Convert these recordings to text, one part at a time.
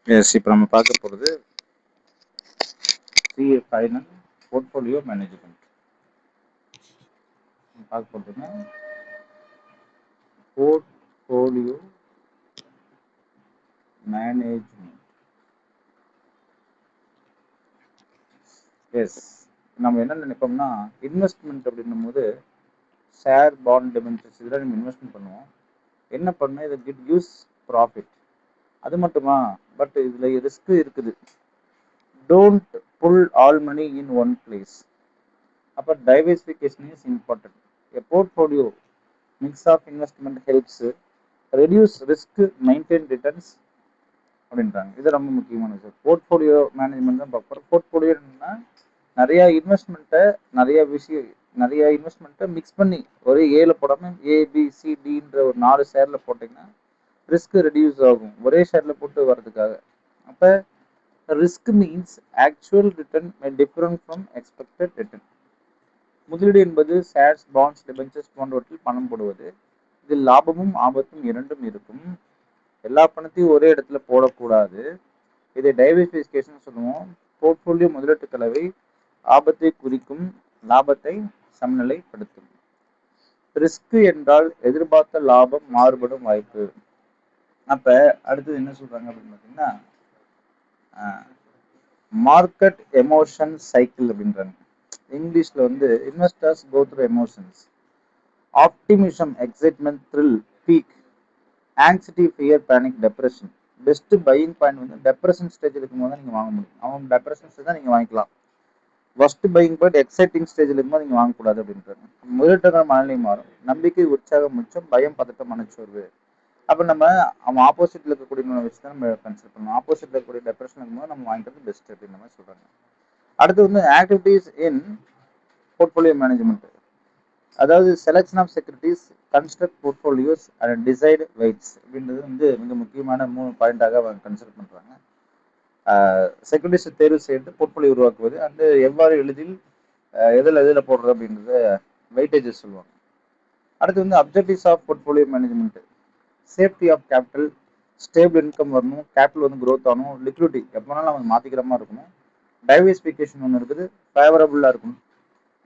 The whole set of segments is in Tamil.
எஸ், இப்போ நம்ம பார்க்க போகிறது சிஏ ஃபைனல் போர்ட்ஃபோலியோ மேனேஜ்மெண்ட். பார்க்க போகிறதுன்னா போர்ட்ஃபோலியோ மேனேஜ்மெண்ட். எஸ், நம்ம என்ன நினைப்போம்னா இன்வெஸ்ட்மெண்ட் அப்படின்னும் போது ஷேர் பாண்ட் டிபென்ச்சர்ஸ் இதெல்லாம் நம்ம இன்வெஸ்ட்மெண்ட் பண்ணுவோம். என்ன பண்ணால் இது கிட் யூஸ் ப்ராஃபிட், அது மட்டுமா? பட் இதில் ரிஸ்க் இருக்குது. Don't pull all money in one place. அப்போ diversification is important. A portfolio mix of investment helps reduce risk, maintain returns அப்படின்றாங்க. இது ரொம்ப முக்கியமான விஷயம். போர்ட்ஃபோலியோ மேனேஜ்மெண்ட் தான் பார்க்குறோம். போர்ட்ஃபோலியோன்னா நிறைய இன்வெஸ்ட்மெண்ட்டை மிக்ஸ் பண்ணி ஒரே ஏல போடாமல் ஏபிசிடின்ற ஒரு 4 ஷேரில் போட்டிங்கன்னா ரிஸ்க் ரெடியூஸ் ஆகும் ஒரே ஷேரில் போட்டு வர்றதுக்காக. அப்போ risk means actual return different from expected return. முதலீடு என்பது ஷேர்ஸ், பாண்ட்ஸ், டிபென்ச்சர்ஸ் போன்றவற்றில் பணம் போடுவது. இதில் லாபமும் ஆபத்தும் இரண்டும் இருக்கும். எல்லா பணத்தையும் ஒரே இடத்துல போடக்கூடாது. இதை டைவர்சிஃபிகேஷன் சொல்லுவோம். போர்ட்ஃபோலியோ முதலீட்டு கலவை ஆபத்தை குறிக்கும், லாபத்தை சமநிலைப்படுத்தும். ரிஸ்க் என்றால் எதிர்பார்த்த லாபம் மாறுபடும் வாய்ப்பு. அப்ப அடுத்தது என்ன சொல்றாங்க அப்படின்னு பார்த்தீங்கன்னா மார்க்கெட் எமோஷன் சைக்கிள் அப்படின்றாங்க. இங்கிலீஷ்ல வந்து investors go through emotions. Optimism, excitement, thrill, peak, anxiety, fear, panic, depression. Best buying point வந்து டெப்ரெஷன் ஸ்டேஜ் இருக்கும்போது தான் நீங்கள் வாங்க முடியும். அவன் டெப்ரெஷன் ஸ்டேஜ் தான் நீங்கள் வாங்கிக்கலாம். ஃபர்ஸ்ட் பையிங் பாயிண்ட் எக்ஸைட்டிங் ஸ்டேஜில் இருக்கும்போது நீங்கள் வாங்கக்கூடாது அப்படின்றாங்க. முதலீட்டுகள் மனநிலை மாறும். நம்பிக்கை, உற்சாகம், மிச்சம், பயம், பதட்டம், மனச்சோர்வு. அப்போ நம்ம அவன் ஆப்போசிட்ல இருக்கக்கூடிய வச்சு தான் நம்ம கன்சிடர் பண்ணணும். ஆப்போசிட்ல இருக்கக்கூடிய டெப்ரெஷன் இருக்கும்போது நம்ம வாங்கிக்கிறது பெஸ்ட் அப்படின்ற மாதிரி சொல்றாங்க. அடுத்து வந்து ஆக்டிவிட்டீஸ் இன் போர்ட்ஃபோலியோ மேனேஜ்மெண்ட். அதாவது selection of securities, construct portfolios and decide weights அப்படின்றது வந்து மிக முக்கியமான 3 பாயிண்டாக அவங்க கன்சிடர் பண்ணுறாங்க. செக்யூரிட்டிஸ் தேர்வு செய்து போர்ட்ஃபோலியோ உருவாக்குவது, அந்த எவ்வாறு எளிதில் எதில் போடுறது அப்படின்றத வெயிட்டேஜஸ் சொல்லுவாங்க. அடுத்து வந்து objectives of portfolio management. Safety of capital, stable income வரணும், கேபிட்டல் வந்து க்ரோத் ஆகணும், லிக்விடிட்டி எப்போனாலும் நம்ம மாற்றிக்கிற மாதிரி இருக்கணும், டைவர்சிஃபிகேஷன் ஒன்று இருக்குது, ஃபேவரபுளாக இருக்கணும்.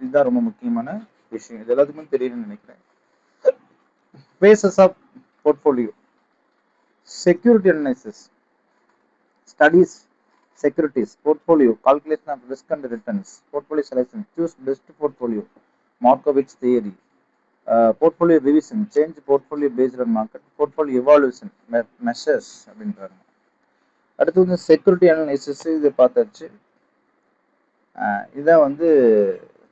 இதுதான் ரொம்ப முக்கியமான விஷயம். இது எல்லாத்துக்குமே தெரியும்னு நினைக்கிறேன். Phases of portfolio. Security analysis. Studies securities. Portfolio. Calculation of risk and returns. Portfolio selection. Choose best portfolio. Markowitz theory. Portfolio revision. Change portfolio based on market. Portfolio evaluation. Measures அப்படின்றாங்க. அடுத்து வந்து செக்யூரிட்டி அனாலிசிஸ். இதை பார்த்தாச்சு. இதான் வந்து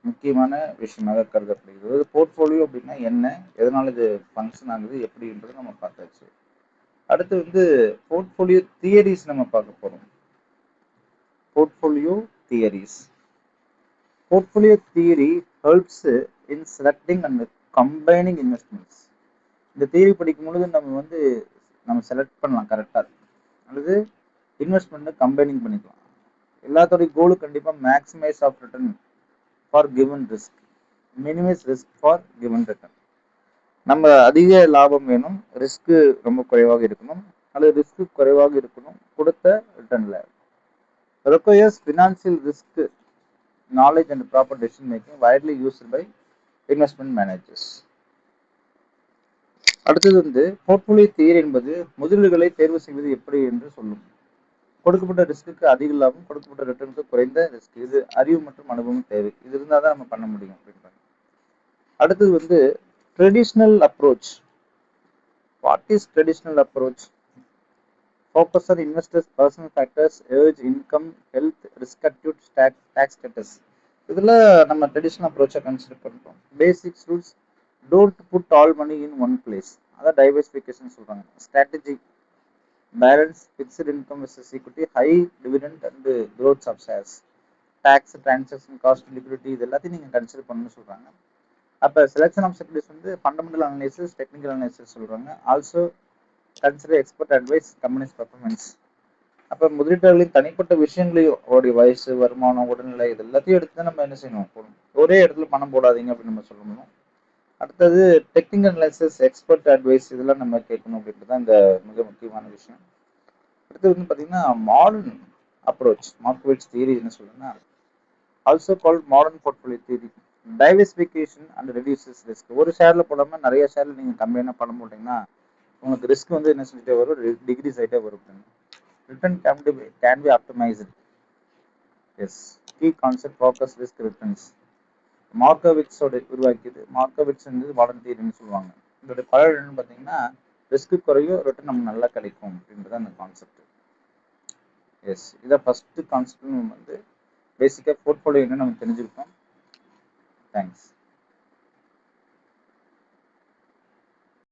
முக்கியமான விஷயமாக கருதப்படுகிறது. போர்ட்ஃபோலியோ அப்படின்னா என்ன, எதனால இது ஃபங்க்ஷன் ஆகுது, எப்படின்றது நம்ம பார்த்தாச்சு. அடுத்து வந்து போர்ட்ஃபோலியோ தியரிஸ் நம்ம பார்க்க போறோம். Portfolio theories. Portfolio theory helps in selecting and combining investments. இந்த தியரி படிக்கும் பொழுது நம்ம செலக்ட் பண்ணலாம் கரெக்டாக, அல்லது இன்வெஸ்ட்மெண்ட்டை கம்பைனிங் பண்ணிக்கலாம். எல்லாத்தோடைய கோலும் கண்டிப்பாக maximise of return for given risk, minimise risk for given return. நம்ம அதிக லாபம் வேணும், ரிஸ்க்கு ரொம்ப குறைவாக இருக்கணும், அல்லது ரிஸ்க்கு குறைவாக இருக்கணும் கொடுத்த ரிட்டர்ன்ல. requires financial risk knowledge and proper decision making widely used by investment managers. அடுத்தது வந்து போர்ட்ஃபோலியோ தியரி என்பது முதலீடுகளை தேர்வு செய்வது எப்படி என்று சொல்லும். கொடுக்கப்பட்ட ரிஸ்க்கு அதிக லாபம், கொடுக்கப்பட்ட ரிட்டர்னுக்கு குறைந்த ரிஸ்க். இது அறிவு மற்றும் அனுபவம் தேவை. இது இருந்தால் தான் நம்ம பண்ண முடியும் அப்படின்றாங்க. அடுத்தது வந்து traditional approach. What is traditional approach? Focus on investors' personal factors, age, income, health, risk attitude, tax status. இதில் நம்ம ட்ரெடிஷ்னல் அப்ரோச்சை கன்சிடர் பண்ணுறோம். Basics rules. Don't put all money in one place. அதான் டைவர்சிஃபிகேஷன் சொல்கிறாங்க. Strategy balance, fixed income versus equity, high dividend and growths of shares, taxes, transaction cost, liquidity, இது எல்லாத்தையும் நீங்கள் கன்சிடர் பண்ணணும்னு சொல்கிறாங்க. அப்போ செலக்ஷன் ஆஃப் செக்யூரிட்டிஸ் வந்து ஃபண்டமெண்டல் அனாலிசிஸ், டெக்னிக்கல் அனாலிசிஸ் சொல்கிறாங்க. Also consider expert advice, companies performance. அப்போ முதலீட்டாளர்களின் தனிப்பட்ட விஷயங்களையும், அவருடைய வயசு, வருமானம், உடல்நிலை, இது எல்லாத்தையும் எடுத்து தான் நம்ம என்ன செய்யணும், ஒரே இடத்துல பணம் போடாதீங்க அப்படின்னு நம்ம சொல்லணும். அடுத்தது டெக்னிக்கல் அனாலிசிஸ், எக்ஸ்பர்ட் அட்வைஸ், இதெல்லாம் நம்ம கேட்கணும் அப்படின்றது தான் இந்த மிக முக்கியமான விஷயம். அடுத்து வந்து பார்த்தீங்கன்னா மாடர்ன் அப்ரோச் மார்க்கெட் தியரி என்ன சொல்லுன்னா also called modern portfolio theory diversification and reduces risk. ஒரு ஷேர்ல போடாம நிறைய ஷேர்ல நீங்க கம்மியான பணம் போட்டீங்கன்னா உங்களுக்கு ரிஸ்க் வந்து என்ன சொல்லிட்டே வரும், டிகிரிஸ் ஆகிட்டே வரும். Return can be optimised. Yes, key concept focus risk returns. மார்க்கோவிட்ஸோட உருவாக்கியது. மார்க்கோவிட்ஸ் வந்து மாடர்ன் தியரின்னு சொல்லுவாங்க. இதோட பலன் என்னன்னு பார்த்தீங்கன்னா ரிஸ்க் குறையும், ரிட்டர்ன் நமக்கு நல்லா கிடைக்கும் அப்படின்றது அந்த கான்செப்ட். எஸ், இதை ஃபர்ஸ்ட் கான்செப்ட் வந்து பேசிக்காக போர்ட்ஃபோலியோ என்ன நம்ம தெரிஞ்சுக்கிட்டோம். தேங்க்ஸ்.